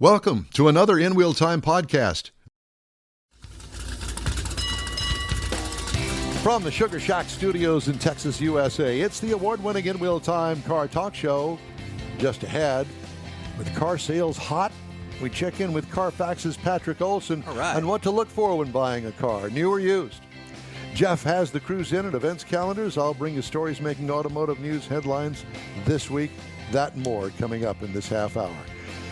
Welcome to another In Wheel Time podcast. From the Sugar Shack Studios in Texas, USA, it's the award-winning In Wheel Time car talk show. Just ahead, with car sales hot, we check in with Carfax's Patrick Olsen on what to look for when buying a car, new or used. Jeff has the Cruise In and events calendars. I'll bring you stories making automotive news headlines this week. That and more coming up in this half hour.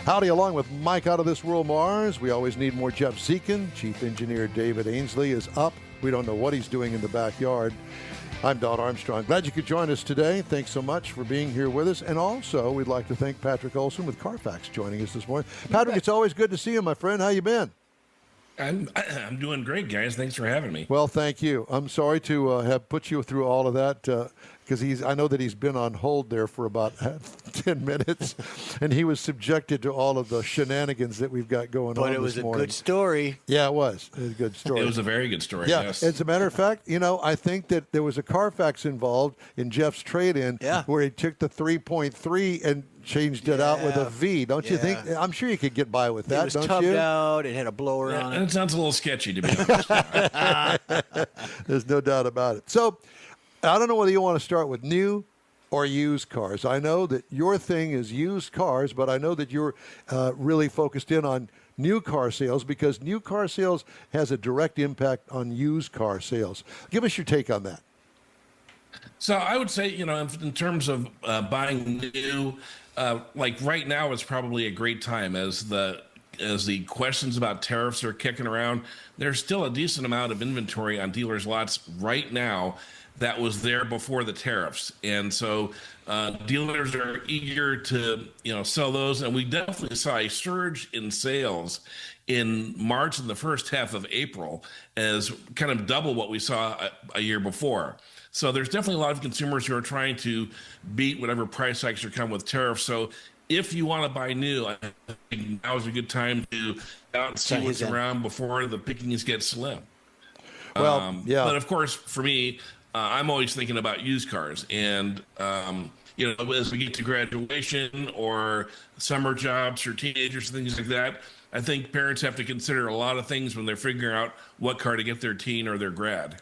Howdy, along with Mike out of this world Mars. We always need more Jeff Zekin. Chief Engineer David Ainsley is up. We don't know what he's doing in the backyard. I'm Don Armstrong. Glad you could join us today. Thanks so much for being here with us. And also, we'd like to thank Patrick Olsen with Carfax joining us this morning. Patrick, it's always good to see you, my friend. How you been? I'm doing great, guys. Thanks for having me. Well, thank you. I'm sorry to have put you through all of that because I know that he's been on hold there for about 10 minutes, and he was subjected to all of the shenanigans that we've got going on this morning. But it was a good story. Yeah, it was. It was a good story. It was a very good story, yeah. Yes. As a matter of fact, I think that there was a Carfax involved in Jeff's trade-in where he took the 3.3 and changed it out with a V. Don't you think? I'm sure you could get by with that, don't you? It was tubbed out. It had a blower on it. It sounds a little sketchy, to be honest. There's no doubt about it. So I don't know whether you want to start with new or used cars. I know that your thing is used cars, but I know that you're really focused in on new car sales because new car sales has a direct impact on used car sales. Give us your take on that. So I would say, in terms of buying new, like right now is probably a great time as the questions about tariffs are kicking around. There's still a decent amount of inventory on dealers' lots right now that was there before the tariffs. And so dealers are eager to, sell those. And we definitely saw a surge in sales in March and the first half of April as kind of double what we saw a year before. So there's definitely a lot of consumers who are trying to beat whatever price hikes are coming with tariffs. So if you want to buy new, I think now is a good time to out and see what's around before the pickings get slim. Well, But of course, for me, I'm always thinking about used cars. And, as we get to graduation or summer jobs for teenagers and things like that, I think parents have to consider a lot of things when they're figuring out what car to get their teen or their grad.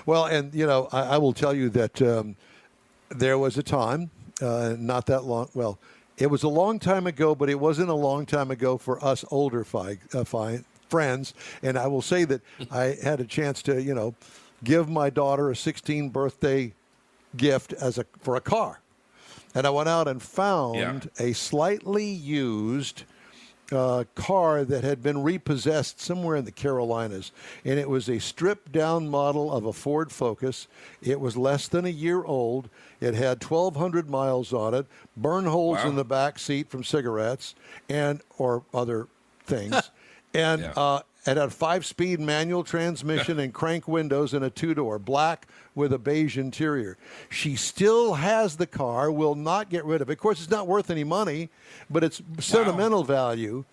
Well, and, I will tell you that there was a time, not that long, well, it was a long time ago, but it wasn't a long time ago for us older friends. And I will say that I had a chance to, give my daughter a 16th birthday gift for a car. And I went out and found a slightly used car that had been repossessed somewhere in the Carolinas, and it was a stripped down model of a Ford Focus. It was less than a year old. It had 1,200 miles on it, burn holes in the back seat from cigarettes or other things, and it had a 5-speed manual transmission and crank windows and a 2-door, black with a beige interior. She still has the car, will not get rid of it. Of course, it's not worth any money, but it's sentimental value.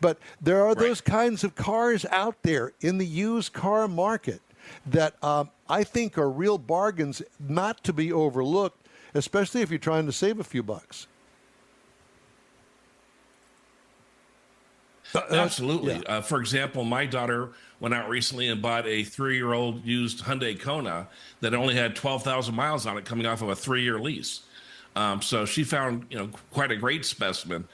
But there are those kinds of cars out there in the used car market that I think are real bargains not to be overlooked, especially if you're trying to save a few bucks. Absolutely. For example, my daughter went out recently and bought a 3-year-old used Hyundai Kona that only had 12,000 miles on it coming off of a 3-year lease. So she found, quite a great specimen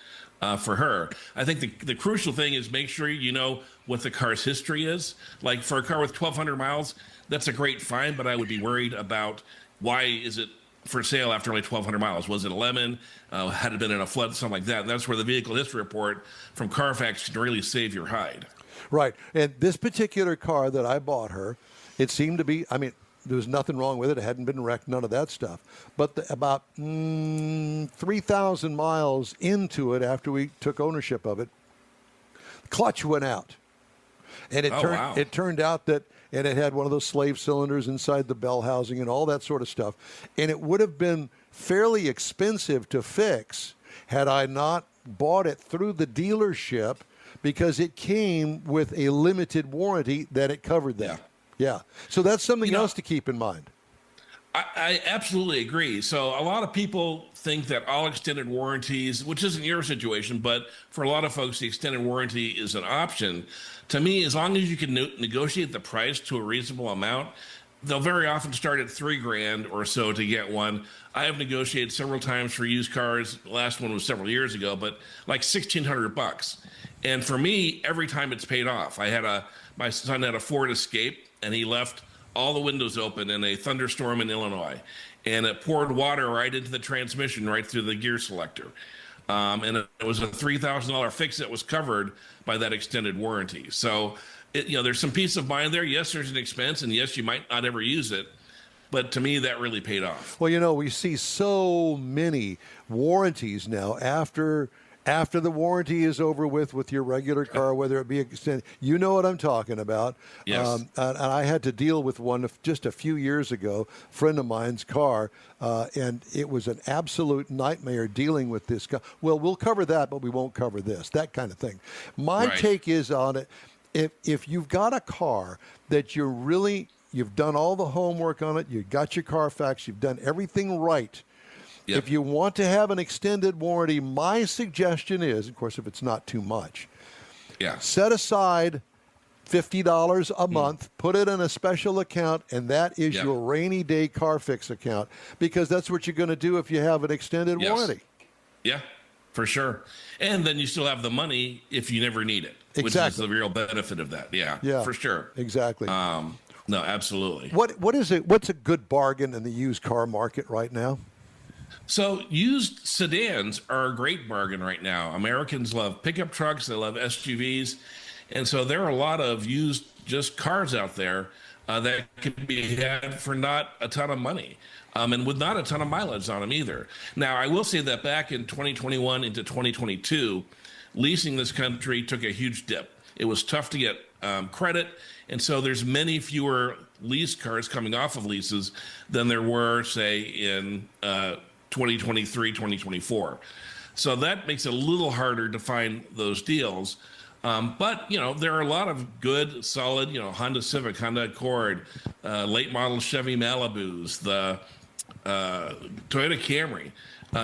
for her. I think the crucial thing is make sure you know what the car's history is. Like for a car with 1,200 miles, that's a great find, but I would be worried about why is it for sale after only 1,200 miles? Was it a lemon? Had it been in a flood? Something like that. And that's where the vehicle history report from Carfax can really save your hide. Right. And this particular car that I bought her, it seemed to be, there was nothing wrong with it. It hadn't been wrecked, none of that stuff. But about 3,000 miles into it after we took ownership of it, the clutch went out. And it turned out that and it had one of those slave cylinders inside the bell housing and all that sort of stuff. And it would have been fairly expensive to fix had I not bought it through the dealership because it came with a limited warranty that it covered that. Yeah. So that's something else to keep in mind. I absolutely agree. So a lot of people think that all extended warranties, which isn't your situation, but for a lot of folks, the extended warranty is an option. To me, as long as you can negotiate the price to a reasonable amount, they'll very often start at $3,000 or so to get one. I have negotiated several times for used cars. The last one was several years ago, but like $1,600. And for me, every time it's paid off. My son had a Ford Escape, and he left all the windows open in a thunderstorm in Illinois, and it poured water right into the transmission, right through the gear selector. And it was a $3,000 fix that was covered by that extended warranty. So, there's some peace of mind there. Yes, there's an expense, and yes, you might not ever use it. But to me, that really paid off. Well, we see so many warranties now after the warranty is over with your regular car, whether it be extended. You know what I'm talking about. Yes. And I had to deal with one just a few years ago, a friend of mine's car, and it was an absolute nightmare dealing with this car. Well, we'll cover that, but we won't cover this, that kind of thing. My take is on it, if you've got a car that you've done all the homework on it, you've got your Carfax, you've done everything right. Yep. If you want to have an extended warranty, my suggestion is, of course, if it's not too much, set aside $50 a month, put it in a special account, and that is your rainy day car fix account, because that's what you're going to do if you have an extended warranty. Yeah, for sure. And then you still have the money if you never need it, which is the real benefit of that. Yeah, for sure. Exactly. No, absolutely. What's a good bargain in the used car market right now? So used sedans are a great bargain right now. Americans love pickup trucks. They love SUVs. And so there are a lot of used just cars out there that can be had for not a ton of money and with not a ton of mileage on them either. Now, I will say that back in 2021 into 2022, leasing this country took a huge dip. It was tough to get credit. And so there's many fewer lease cars coming off of leases than there were, say, in 2023, 2024. So that makes it a little harder to find those deals. But, there are a lot of good, solid, Honda Civic, Honda Accord, late model Chevy Malibus, the Toyota Camry.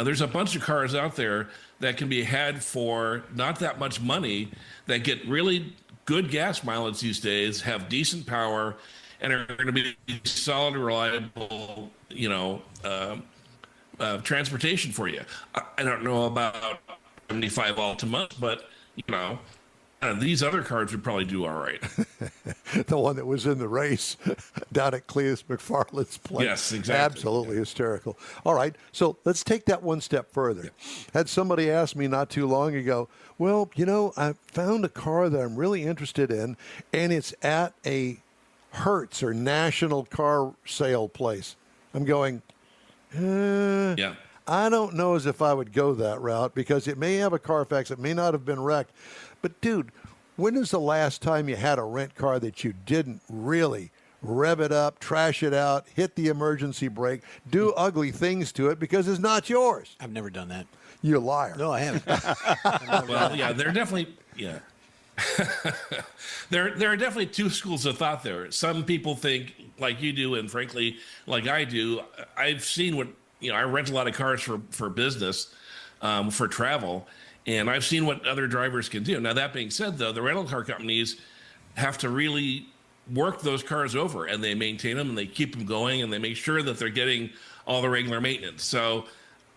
There's a bunch of cars out there that can be had for not that much money that get really good gas mileage these days, have decent power, and are going to be solid, reliable, transportation for you. I don't know about 75 Altima, but these other cars would probably do all right. The one that was in the race down at Cleus McFarland's place. Yes, exactly. Absolutely hysterical. All right, so let's take that one step further. Had somebody ask me not too long ago, well, I found a car that I'm really interested in, and it's at a Hertz or National Car Sale place. I'm going, I don't know as if I would go that route, because it may have a Carfax, it may not have been wrecked. But, dude, when is the last time you had a rent car that you didn't really rev it up, trash it out, hit the emergency brake, do ugly things to it because it's not yours? I've never done that. You liar. No, I haven't. Well, they're definitely, there are definitely two schools of thought there. Some people think like you do, and frankly, like I do. I've seen what, I rent a lot of cars for business, for travel, and I've seen what other drivers can do. Now, that being said, though, the rental car companies have to really work those cars over, and they maintain them, and they keep them going, and they make sure that they're getting all the regular maintenance. So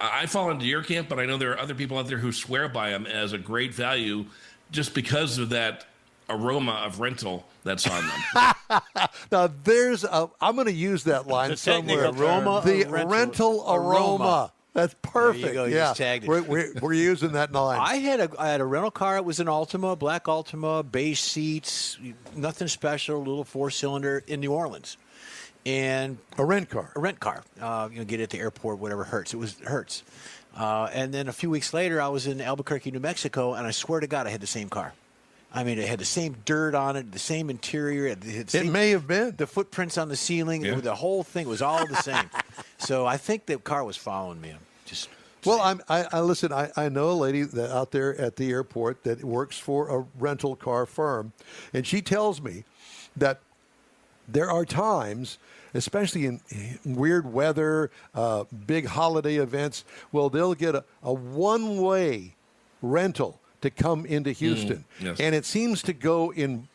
I fall into your camp, but I know there are other people out there who swear by them as a great value just because of that aroma of rental that's on them. Now, I'm going to use that line somewhere. Aroma the rental aroma. That's perfect. There you go. You yeah, just tagged it. We're using that line. I had a rental car. It was an Altima, black Altima, beige seats, nothing special, little 4-cylinder in New Orleans. And a rent car. Get it at the airport, whatever Hertz. It was Hertz. And then a few weeks later, I was in Albuquerque, New Mexico, and I swear to God, I had the same car. I mean, it had the same dirt on it, the same interior. It may have been. The footprints on the ceiling, the whole thing was all the same. So I think the car was following me. I listen. I know a lady that out there at the airport that works for a rental car firm, and she tells me that there are times, especially in weird weather, big holiday events. Well, they'll get a one-way rental to come into Houston. Yes. And it seems to go in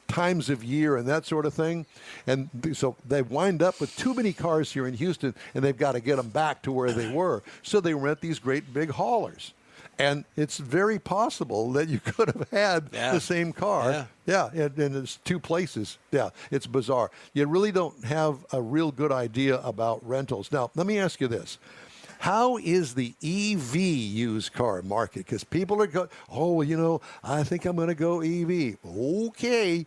times of year and that sort of thing. And so they wind up with too many cars here in Houston, and they've got to get them back to where they were. So they rent these great big haulers. And it's very possible that you could have had the same car. Yeah, and it's two places. Yeah, it's bizarre. You really don't have a real good idea about rentals. Now, let me ask you this. How is the EV used car market? Because people are going, I think I'm going to go EV. Okay.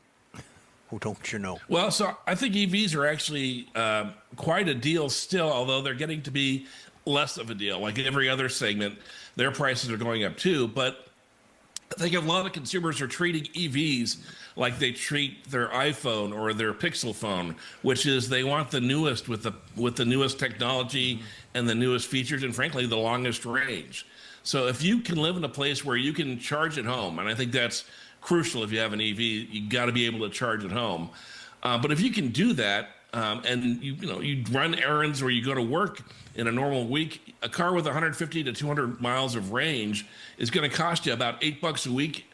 Who don't you know? Well, so I think EVs are actually quite a deal still, although they're getting to be less of a deal. Like every other segment, their prices are going up too. But I think a lot of consumers are treating EVs like they treat their iPhone or their Pixel phone, which is they want the newest with the newest technology and the newest features, and frankly, the longest range. So if you can live in a place where you can charge at home, and I think that's crucial if you have an EV, you got to be able to charge at home. But if you can do that, and you run errands or you go to work in a normal week, a car with 150 to 200 miles of range is going to cost you about $8 a week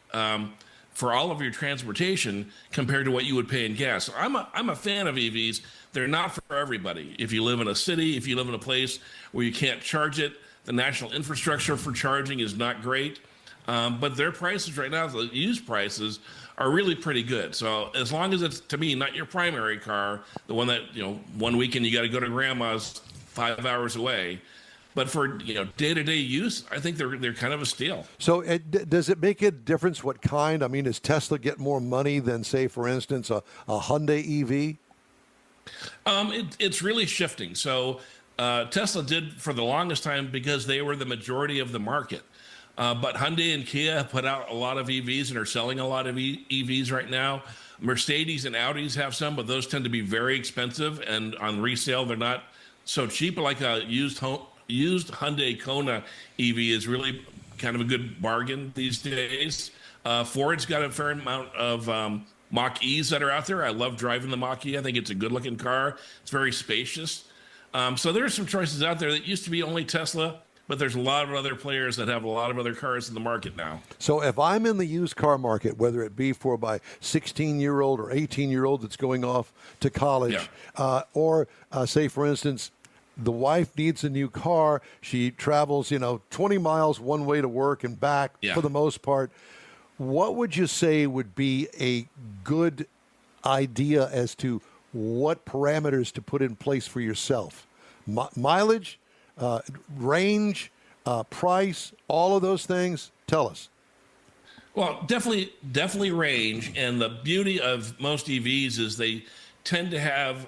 for all of your transportation compared to what you would pay in gas. So I'm a fan of EVs. They're not for everybody. If you live in a city, if you live in a place where you can't charge it, the national infrastructure for charging is not great. But their prices right now, the used prices, are really pretty good. So as long as it's, to me, not your primary car, the one that, one weekend you got to go to grandma's 5 hours away. But for, day-to-day use, I think they're kind of a steal. So does it make a difference what kind? I mean, does Tesla get more money than, say, for instance, a Hyundai EV? It's really shifting. So Tesla did for the longest time because they were the majority of the market. But Hyundai and Kia have put out a lot of EVs and are selling a lot of EVs right now. Mercedes and Audis have some, but those tend to be very expensive. And on resale, they're not so cheap. Like a used Hyundai Kona EV is really kind of a good bargain these days. Ford's got a fair amount of Mach-E's that are out there. I love driving the Mach-E. I think it's a good-looking car. It's very spacious. So there are some choices out there that used to be only Tesla, but there's a lot of other players that have a lot of other cars in the market now. So if I'm in the used car market, whether it be for my 16-year-old or 18-year-old that's going off to college, or say, for instance, the wife needs a new car. She travels, 20 miles one way to work and back for the most part. What would you say would be a good idea as to what parameters to put in place for yourself? Mileage, range, price, all of those things? Tell us. Well, definitely range. And the beauty of most EVs is they tend to have,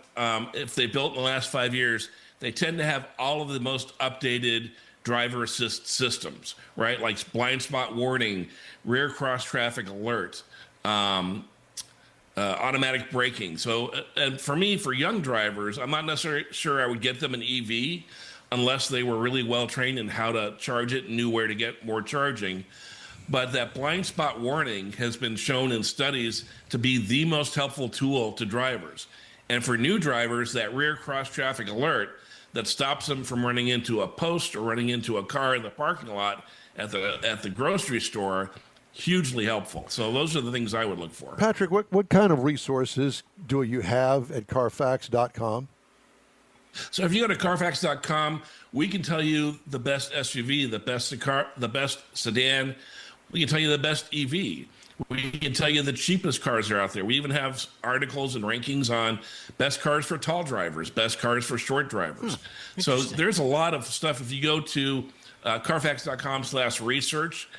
if they built in the last 5 years, they tend to have all of the most updated driver assist systems, right? Like blind spot warning, rear cross traffic alert, automatic braking. So, and for me, for young drivers, I'm not necessarily sure I would get them an EV unless they were really well trained in how to charge it and knew where to get more charging. But that blind spot warning has been shown in studies to be the most helpful tool to drivers. And for new drivers, that rear cross traffic alert that stops them from running into a post or running into a car in the parking lot at the grocery store, hugely helpful. So those are the things I would look for. Patrick, what kind of resources do you have at Carfax.com? So if you go to Carfax.com, we can tell you the best SUV, the best sedan. We can tell you the best EV. We can tell you the cheapest cars are out there. We even have articles and rankings on best cars for tall drivers, best cars for short drivers. So there's a lot of stuff. If you go to Carfax.com/research,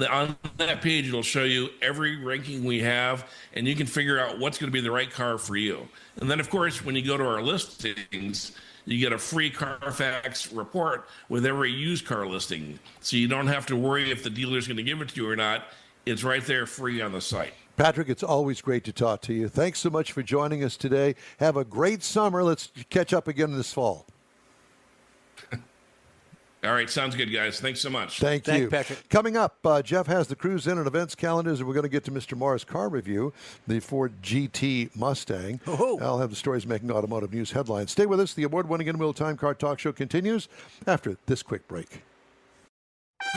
on that page, it'll show you every ranking we have, and you can figure out what's going to be the right car for you. And then, of course, when you go to our listings, you get a free Carfax report with every used car listing. So you don't have to worry if the dealer's going to give it to you or not. It's right there free on the site. Patrick, it's always great to talk to you. Thanks so much for joining us today. Have a great summer. Let's catch up again this fall. All right, sounds good, guys. Thanks so much. Thank Thank you. you, Patrick. Coming up, Jeff has the cruise in and events calendars, and we're going to get to Mr. Mars' car review, the Ford GT Mustang. Oh. I'll have the stories making automotive news headlines. Stay with us. The award-winning in-wheel time car talk show continues after this quick break.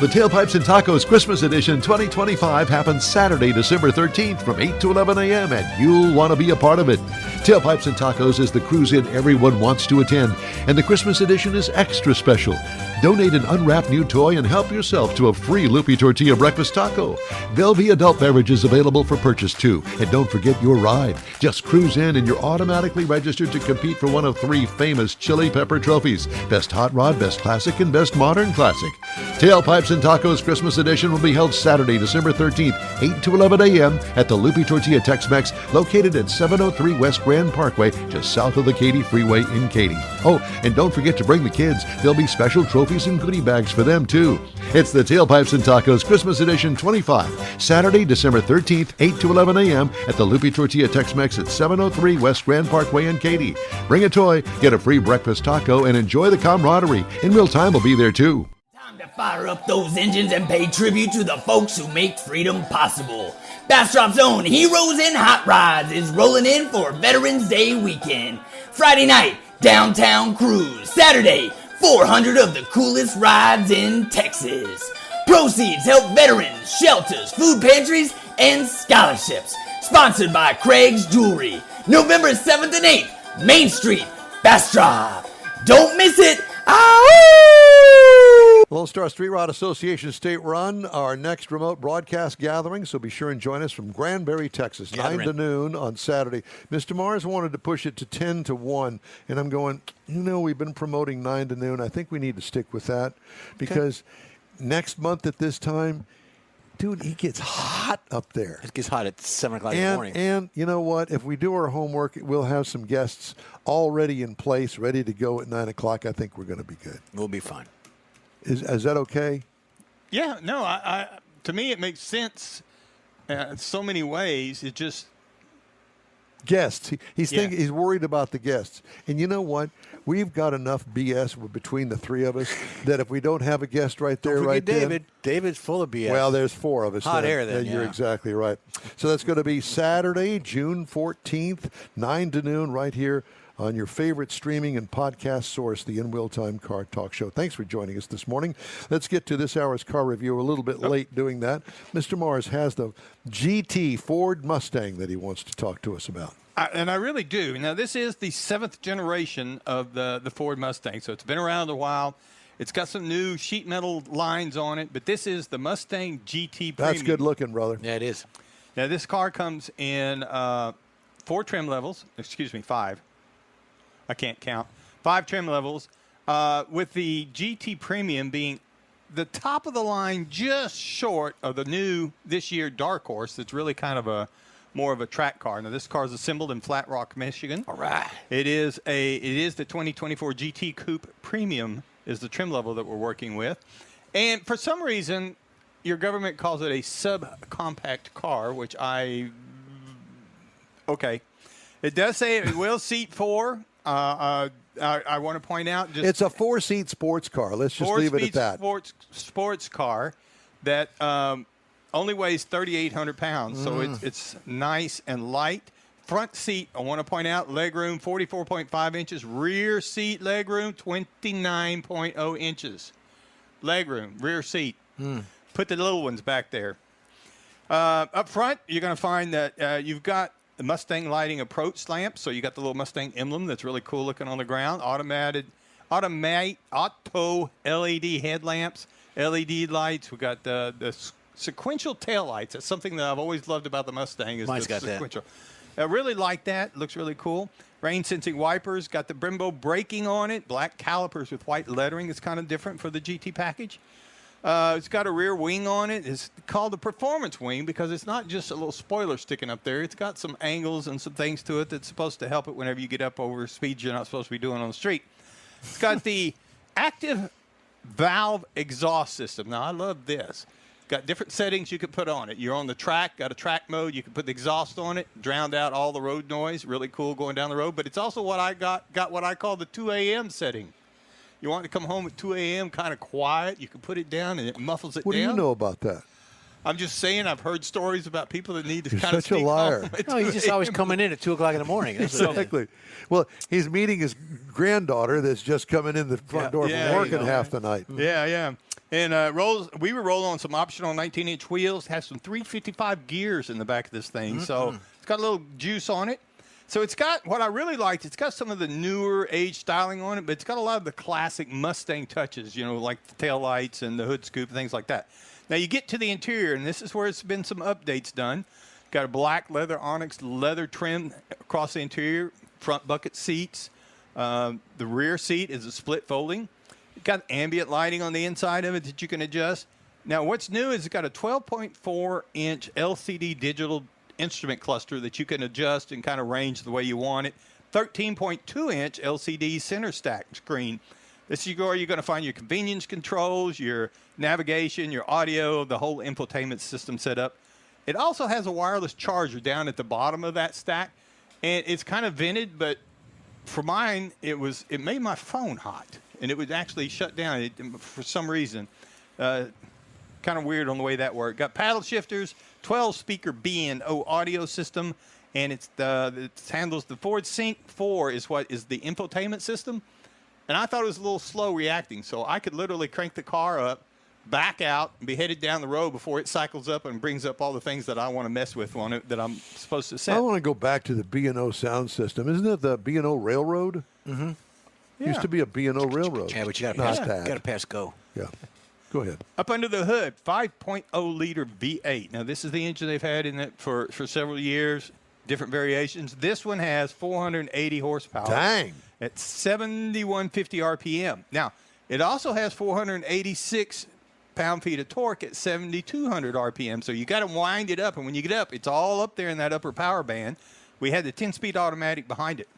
The Tailpipes and Tacos Christmas Edition 2025 happens Saturday, December 13th from 8 to 11 a.m., and you'll want to be a part of it. Tailpipes and Tacos is the cruise-in everyone wants to attend, and the Christmas edition is extra special. Donate an unwrapped new toy and help yourself to a free Loopy Tortilla breakfast taco. There'll be adult beverages available for purchase, too. And don't forget your ride. Just cruise in and you're automatically registered to compete for one of 3 famous Chili Pepper trophies: Best Hot Rod, Best Classic, and Best Modern Classic. Tailpipes and Tacos Christmas Edition will be held Saturday, December 13th, 8 to 11 a.m. at the Loopy Tortilla Tex-Mex, located at 703 West Grand Parkway, just south of the Katy Freeway in Katy. Oh, and don't forget to bring the kids. There'll be special trophies and goodie bags for them, too. It's the Tailpipes and Tacos Christmas Edition 25, Saturday, December 13th, 8 to 11 a.m. at the Loopy Tortilla Tex-Mex at 703 West Grand Parkway in Katy. Bring a toy, get a free breakfast taco, and enjoy the camaraderie. In real time will be there, too. Time to fire up those engines and pay tribute to the folks who make freedom possible. Bastrop's own Heroes in Hot Rods is rolling in for Veterans Day weekend. Friday night, downtown cruise. Saturday, 400 of the coolest rides in Texas. Proceeds help veterans, shelters, food pantries, and scholarships. Sponsored by Craig's Jewelry. November 7th and 8th, Main Street, Bastrop. Don't miss it. Ow! Lone Star Street Rod Association State Run, our next remote broadcast gathering, so be sure and join us from Granbury, Texas, 9 to noon on Saturday. Mr. Mars wanted to push it to 10 to 1, and I'm going, we've been promoting 9 to noon. I think we need to stick with that because next month at this time, dude, it gets hot up there. It gets hot at 7 o'clock in the morning. And you know what? If we do our homework, we'll have some guests already in place, ready to go at 9 o'clock. I think we're going to be good. We'll be fine. Is that okay? Yeah, no, I to me it makes sense in so many ways. It just guests. He's worried about the guests. And you know what? We've got enough BS between the three of us that if we don't have a guest right there, Don't right forget David. then, David's full of BS. well, there's 4 of us. Hot then. air then, You're yeah. exactly right. So that's going to be Saturday, June 14th, 9 to noon, right here on your favorite streaming and podcast source, the In Wheel Time Car Talk Show. Thanks for joining us this morning. Let's get to this hour's car review. We're a little bit late doing that. Mr. Mars has the GT Ford Mustang that he wants to talk to us about. And I really do. Now, this is the 7th generation of the Ford Mustang, so it's been around a while. It's got some new sheet metal lines on it, but this is the Mustang GT Premium. That's good looking, brother. Yeah, it is. Now, this car comes in 4 trim levels. 5. I can't count. 5 trim levels, with the GT Premium being the top of the line, just short of the new this year Dark Horse. That's really kind of more of a track car. Now, this car is assembled in Flat Rock, Michigan. All right. It is the 2024 GT Coupe Premium is the trim level that we're working with, and for some reason, your government calls it a subcompact car, which it does say it will seat 4. I want to point out It's a 4-seat sports car. Let's just leave it at that. Sports car that only weighs 3,800 pounds, so it's nice and light. Front seat, I want to point out, legroom 44.5 inches. Rear seat legroom 29.0 inches. Legroom, rear seat. Put the little ones back there. Up front, you're going to find that you've got the Mustang lighting approach lamp, so you got the little Mustang emblem that's really cool looking on the ground. Auto LED headlamps, LED lights. We got the sequential tail lights. That's something that I've always loved about the Mustang. Mine's got that. sequential. I really like that. Looks really cool. Rain sensing wipers. Got the Brembo braking on it. Black calipers with white lettering. It's kind of different for the GT package. It's got a rear wing on it. It's called the performance wing because it's not just a little spoiler sticking up there. It's got some angles and some things to it that's supposed to help it whenever you get up over speeds you're not supposed to be doing on the street. It's got the active valve exhaust system. Now, I love this. Got different settings you can put on it. You're on the track, got a track mode. You can put the exhaust on it, drowned out all the road noise. Really cool going down the road. But it's also what I got what I call the 2 a.m. setting. You want to come home at 2 a.m. kind of quiet. You can put it down and it muffles it What down. do you know about that? I'm just saying, I've heard stories about people that need to You're kind of such a sneak liar. home at No, he's 2 just always a.m. coming in at 2 o'clock in the morning. That's what it is. Exactly. Well, he's meeting his granddaughter that's just coming in the front door Yeah, from work you know. half the night. Yeah, yeah. And we were rolling on some optional 19-inch wheels. Has some 355 gears in the back of this thing, so it's got a little juice on it. So it's got what I really liked. It's got some of the newer age styling on it, but it's got a lot of the classic Mustang touches. You know, like the tail lights and the hood scoop, things like that. Now you get to the interior, and this is where it's been some updates done. Got a black leather onyx leather trim across the interior. Front bucket seats. The rear seat is a split folding. It's got ambient lighting on the inside of it that you can adjust. Now, what's new is it's got a 12.4-inch LCD digital instrument cluster that you can adjust and kind of range the way you want it. 13.2-inch LCD center stack screen. This is where you're going to find your convenience controls, your navigation, your audio, the whole infotainment system set up. It also has a wireless charger down at the bottom of that stack, and it's kind of vented, but for mine, it made my phone hot, and it would actually shut down for some reason. Kind of weird on the way that worked. Got paddle shifters, 12-speaker B&O audio system, and it handles the Ford Sync 4 is what is the infotainment system. And I thought it was a little slow reacting, so I could literally crank the car up, back out, and be headed down the road before it cycles up and brings up all the things that I want to mess with on it that I'm supposed to set. I want to go back to the B&O sound system. Isn't it the B&O Railroad? Yeah. Used to be a B&O Railroad. Yeah, but you got Not to that. pass go. Yeah. Go ahead. Up under the hood, 5.0-liter V8. Now, this is the engine they've had in it for several years, different variations. This one has 480 horsepower. Dang. At 7,150 RPM. Now, it also has 486 pound-feet of torque at 7,200 RPM. So you got to wind it up, and when you get up, it's all up there in that upper power band. We had the 10-speed automatic behind it.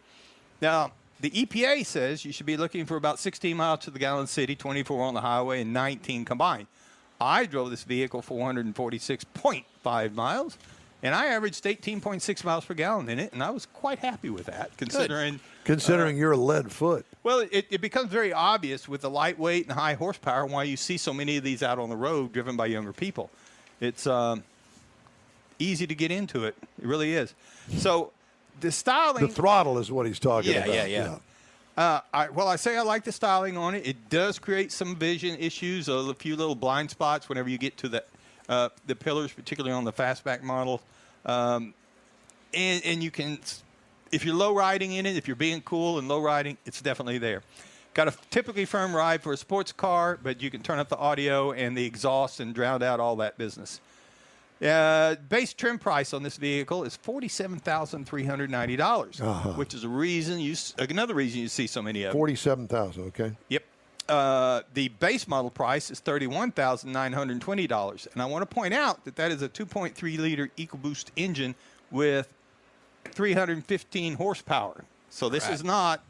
Now, the EPA says you should be looking for about 16 miles to the gallon city, 24 on the highway, and 19 combined. I drove this vehicle 446.5 miles, and I averaged 18.6 miles per gallon in it, and I was quite happy with that, considering you're a lead foot. Well, it becomes very obvious with the lightweight and high horsepower why you see so many of these out on the road driven by younger people. It's easy to get into it. It really is. So the styling. The throttle is what he's talking about. Yeah. I say I like the styling on it. It does create some vision issues, a few little blind spots whenever you get to the pillars, particularly on the fastback model. And you can, if you're low riding in it, if you're being cool and low riding, it's definitely there. Got a typically firm ride for a sports car, but you can turn up the audio and the exhaust and drown out all that business. Base trim price on this vehicle is $47,390, which is another reason you see so many of them. $47,000. Okay. Yep. The base model price is $31,920, and I want to point out that is a 2.3-liter EcoBoost engine with 315 horsepower. So this is not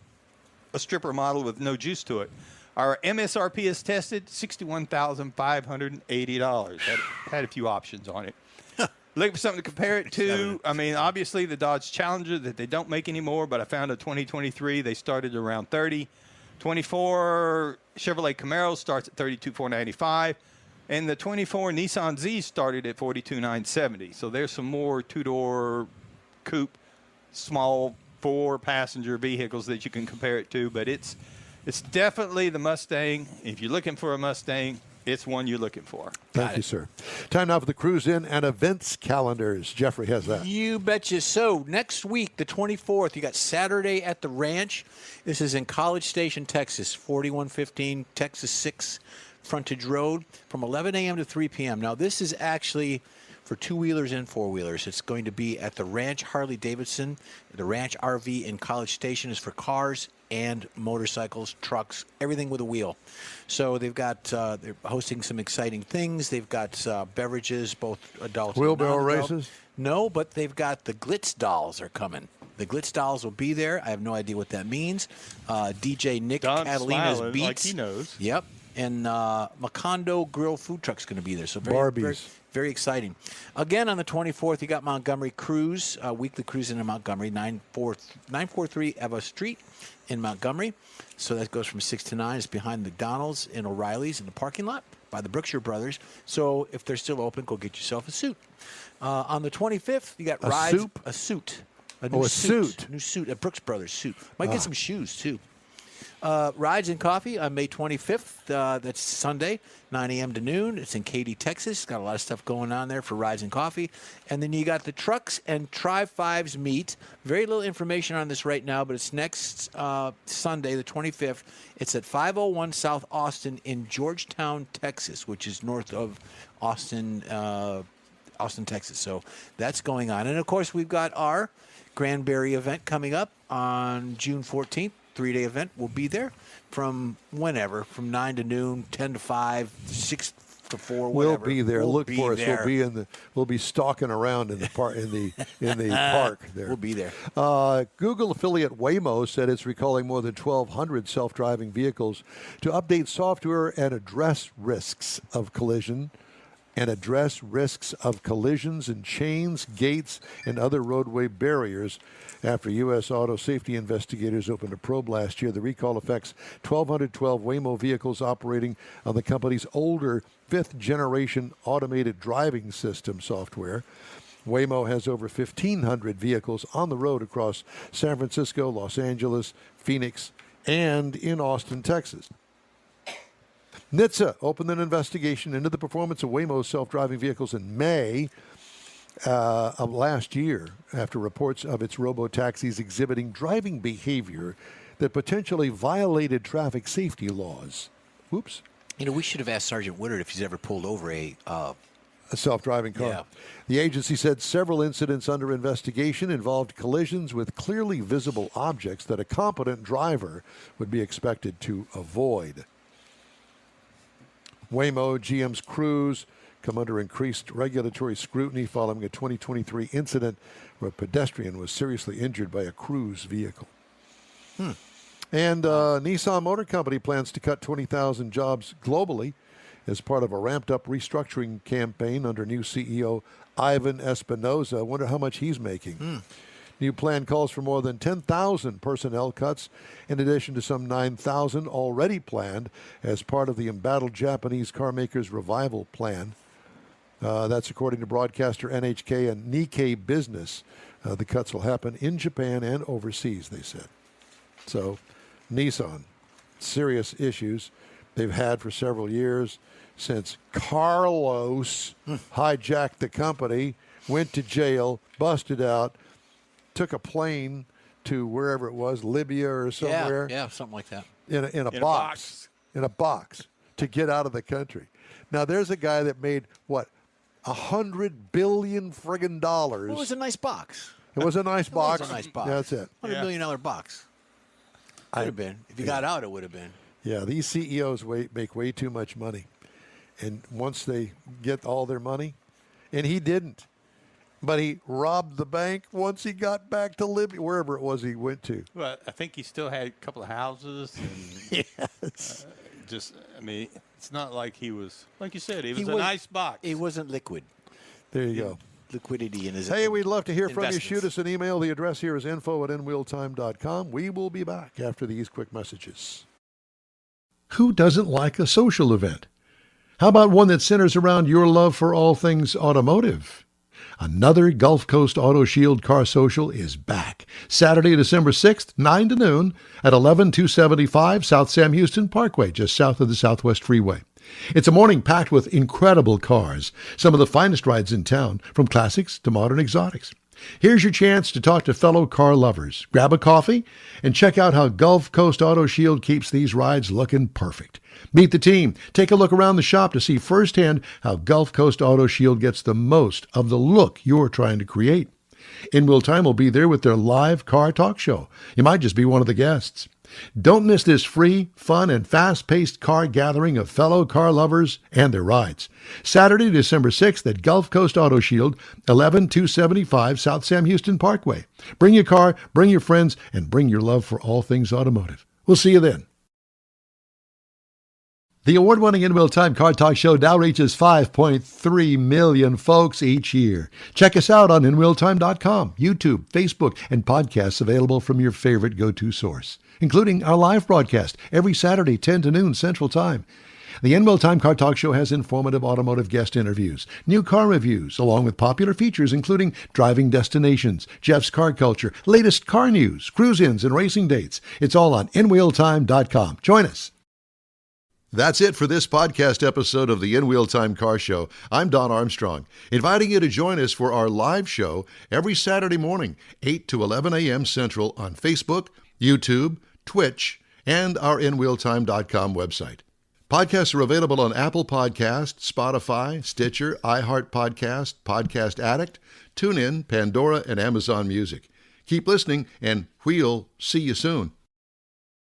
a stripper model with no juice to it. Our MSRP is tested $61,580. Had a few options on it. Looking for something to compare it to. I mean, obviously the Dodge Challenger that they don't make anymore, but I found a 2023. They started around 30. 24 Chevrolet Camaro starts at $32,495, and the 24 Nissan Z started at $42,970. So there's some more two-door coupe, small 4-passenger vehicles that you can compare it to, but it's definitely the Mustang. If you're looking for a Mustang, it's one you're looking for. Thank you, sir. Time now for the Cruise In and events calendars. Jeffrey has that. You betcha. So next week, the 24th, you got Saturday at the Ranch. This is in College Station, Texas, 4115 Texas 6 Frontage Road from 11 a.m. to 3 p.m. Now, this is actually for two-wheelers and four-wheelers. It's going to be at the Ranch Harley-Davidson. The Ranch RV in College Station is for cars and motorcycles, trucks, everything with a wheel. So they've got, they're hosting some exciting things. They've got beverages, both adults Wheelbarrow and non-adult. races? No, but they've got the Glitz Dolls are coming. The Glitz Dolls will be there. I have no idea what that means. DJ Nick Don's Catalina's smiling Beats. like he knows. Yep. And Macondo Grill food truck's going to be there. So Barbies. very exciting. Again, on the 24th, you got Montgomery Cruise, weekly cruise into Montgomery, 943 Eva Street in Montgomery. So that goes from 6 to 9. It's behind McDonald's and O'Reilly's in the parking lot by the Brookshire Brothers. So if they're still open, go get yourself a suit. On the 25th, you got rides. A suit. A new suit. New suit, a Brooks Brothers suit. Might get some shoes, too. Rides and Coffee on May 25th. That's Sunday, 9 a.m. to noon. It's in Katy, Texas. Got a lot of stuff going on there for Rides and Coffee. And then you got the Trucks and Tri-Fives meet. Very little information on this right now, but it's next Sunday, the 25th. It's at 501 South Austin in Georgetown, Texas, which is north of Austin, Texas. So that's going on. And, of course, we've got our Granbury event coming up on June 14th. 3-day event. We'll be there from whenever, from 9 to noon, 10 to 5, 6 to 4, whatever. We'll be there. Look for us. There. We'll be stalking around in the park park there. We'll be there. Google affiliate Waymo said it's recalling more than 1,200 self-driving vehicles to update software and address risks of collisions and chains, gates, and other roadway barriers. After U.S. auto safety investigators opened a probe last year, the recall affects 1,212 Waymo vehicles operating on the company's older fifth-generation automated driving system software. Waymo has over 1,500 vehicles on the road across San Francisco, Los Angeles, Phoenix, and in Austin, Texas. NHTSA opened an investigation into the performance of Waymo's self-driving vehicles in May of last year after reports of its robo-taxis exhibiting driving behavior that potentially violated traffic safety laws. Whoops. You know, we should have asked Sergeant Woodard if he's ever pulled over a self-driving car. Yeah. The agency said several incidents under investigation involved collisions with clearly visible objects that a competent driver would be expected to avoid. Waymo, GM's Cruise come under increased regulatory scrutiny following a 2023 incident where a pedestrian was seriously injured by a Cruise vehicle. And Nissan Motor Company plans to cut 20,000 jobs globally as part of a ramped-up restructuring campaign under new CEO Ivan Espinosa. I wonder how much he's making. New plan calls for more than 10,000 personnel cuts, in addition to some 9,000 already planned as part of the embattled Japanese carmakers' revival plan. That's according to broadcaster NHK and Nikkei Business. The cuts will happen in Japan and overseas, they said. So, Nissan, serious issues they've had for several years since Carlos hijacked the company, went to jail, busted out, took a plane to wherever it was, Libya or somewhere. Yeah, something like that. In a box. In a box to get out of the country. Now, there's a guy that made, what, $100 billion friggin' dollars. Well, it was a nice box. It was a nice box. It was a nice box. That's it. $100 million box. Would have been. If you got out, it would have been. Yeah, these CEOs make way too much money. And once they get all their money, and he didn't. But he robbed the bank once he got back to Libya, wherever it was he went to. Well, I think he still had a couple of houses. And, Yes. It's not like he was, like you said, it He was a was- nice box. He wasn't liquid. There you go. Liquidity in his Hey, we'd love to hear from you. investments. Shoot us an email. The address here is info@nwheeltime.com. We will be back after these quick messages. Who doesn't like a social event? How about one that centers around your love for all things automotive? Another Gulf Coast Auto Shield Car Social is back. Saturday, December 6th, 9 to noon at 11275 South Sam Houston Parkway, just south of the Southwest Freeway. It's a morning packed with incredible cars, some of the finest rides in town, from classics to modern exotics. Here's your chance to talk to fellow car lovers. Grab a coffee and check out how Gulf Coast Auto Shield keeps these rides looking perfect. Meet the team. Take a look around the shop to see firsthand how Gulf Coast Auto Shield gets the most of the look you're trying to create. In Will Time will be there with their live car talk show. You might just be one of the guests. Don't miss this free, fun, and fast-paced car gathering of fellow car lovers and their rides. Saturday, December 6th at Gulf Coast Auto Shield, 11275 South Sam Houston Parkway. Bring your car, bring your friends, and bring your love for all things automotive. We'll see you then. The award-winning In Wheel Time Car Talk Show now reaches 5.3 million folks each year. Check us out on InWheelTime.com, YouTube, Facebook, and podcasts available from your favorite go-to source, including our live broadcast every Saturday, 10 to noon Central Time. The In Wheel Time Car Talk Show has informative automotive guest interviews, new car reviews, along with popular features including driving destinations, Jeff's car culture, latest car news, cruise-ins, and racing dates. It's all on InWheelTime.com. Join us. That's it for this podcast episode of the In Wheel Time Car Show. I'm Don Armstrong, inviting you to join us for our live show every Saturday morning, 8 to 11 a.m. Central on Facebook, YouTube, Twitch, and our InWheelTime.com website. Podcasts are available on Apple Podcasts, Spotify, Stitcher, iHeart Podcast, Podcast Addict, TuneIn, Pandora, and Amazon Music. Keep listening, and we'll see you soon.